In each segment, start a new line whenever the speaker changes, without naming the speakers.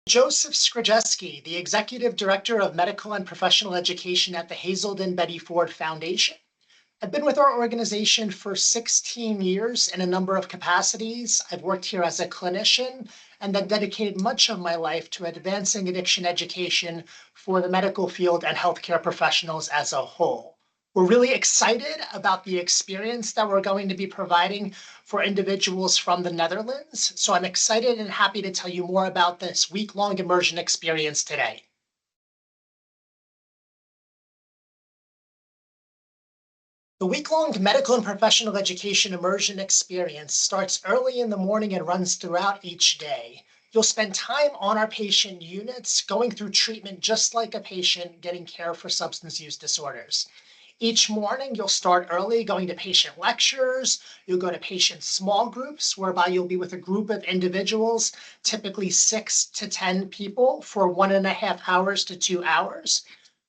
Joseph Skrzyjewski, the Executive Director of Medical and Professional Education at the Hazelden Betty Ford Foundation. I've been with our organization for 16 years in a number of capacities. I've worked here as a clinician and then dedicated much of my life to advancing addiction education for the medical field and healthcare professionals as a whole. We're really excited about the experience that we're going to be providing for individuals from the Netherlands. So I'm excited and happy to tell you more about this week-long immersion experience today. The week-long medical and professional education immersion experience starts early in the morning and runs throughout each day. You'll spend time on our patient units going through treatment just like a patient getting care for substance use disorders. Each morning, you'll start early going to patient lectures. You'll go to patient small groups, whereby you'll be with a group of individuals, typically 6 to 10 people for 1.5 hours to 2 hours.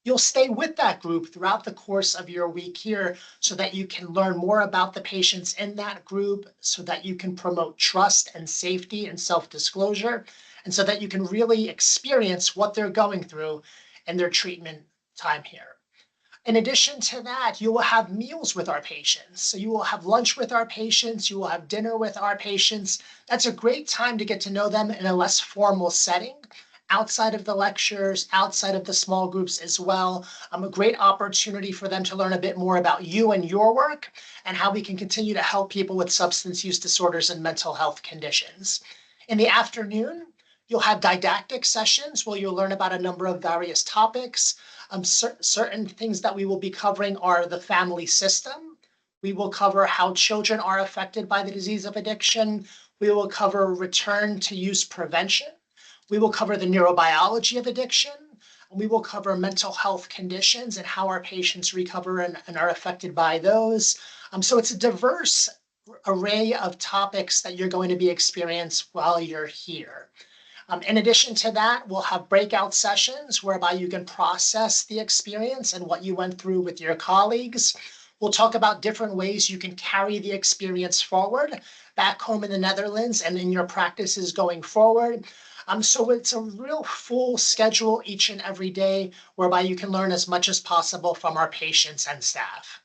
You'll stay with that group throughout the course of your week here so that you can learn more about the patients in that group, so that you can promote trust and safety and self-disclosure, and so that you can really experience what they're going through in their treatment time here. In addition to that, you will have meals with our patients. So you will have lunch with our patients, you will have dinner with our patients. That's a great time to get to know them in a less formal setting, outside of the lectures, outside of the small groups as well. A great opportunity for them to learn a bit more about you and your work and how we can continue to help people with substance use disorders and mental health conditions. In the afternoon, you'll have didactic sessions where you'll learn about a number of various topics. Certain things that we will be covering are the family system. We will cover how children are affected by the disease of addiction. We will cover return to use prevention. We will cover the neurobiology of addiction. And we will cover mental health conditions and how our patients recover and are affected by those. So it's a diverse array of topics that you're going to be experiencing while you're here. In addition to that, we'll have breakout sessions whereby you can process the experience and what you went through with your colleagues. We'll talk about different ways you can carry the experience forward back home in the Netherlands and in your practices going forward. So it's a real full schedule each and every day whereby you can learn as much as possible from our patients and staff.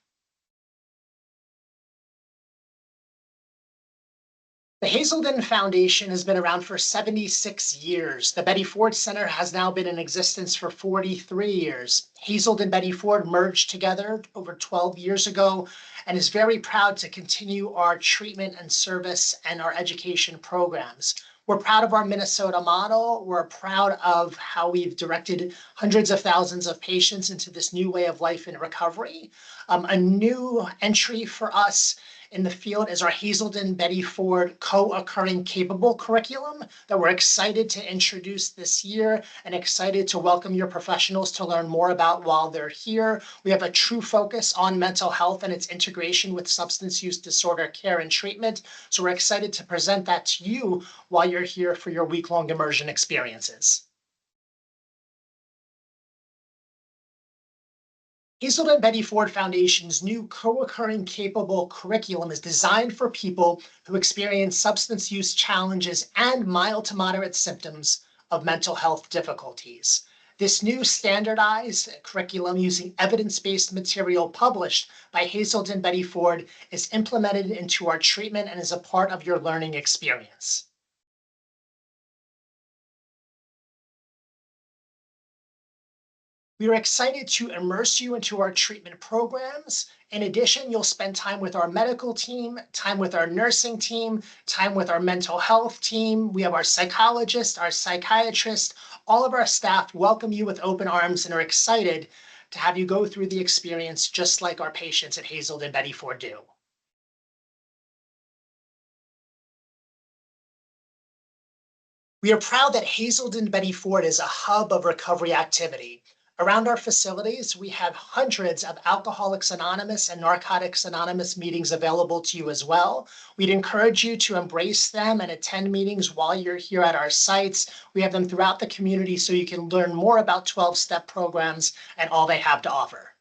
The Hazelden Foundation has been around for 76 years. The Betty Ford Center has now been in existence for 43 years. Hazelden Betty Ford merged together over 12 years ago and is very proud to continue our treatment and service and our education programs. We're proud of our Minnesota model. We're proud of how we've directed hundreds of thousands of patients into this new way of life in recovery. A new entry for us in the field is our Hazelden Betty Ford co-occurring capable curriculum that we're excited to introduce this year and excited to welcome your professionals to learn more about while they're here. We have a true focus on mental health and its integration with substance use disorder care and treatment. So we're excited to present that to you while you're here for your week-long immersion experiences. Hazelden Betty Ford Foundation's new co-occurring capable curriculum is designed for people who experience substance use challenges and mild to moderate symptoms of mental health difficulties. This new standardized curriculum using evidence-based material published by Hazelden Betty Ford is implemented into our treatment and is a part of your learning experience. We are excited to immerse you into our treatment programs. In addition, you'll spend time with our medical team, time with our nursing team, time with our mental health team. We have our psychologist, our psychiatrist, all of our staff welcome you with open arms and are excited to have you go through the experience just like our patients at Hazelden Betty Ford do. We are proud that Hazelden Betty Ford is a hub of recovery activity. Around our facilities, we have hundreds of Alcoholics Anonymous and Narcotics Anonymous meetings available to you as well. We'd encourage you to embrace them and attend meetings while you're here at our sites. We have them throughout the community so you can learn more about 12-step programs and all they have to offer.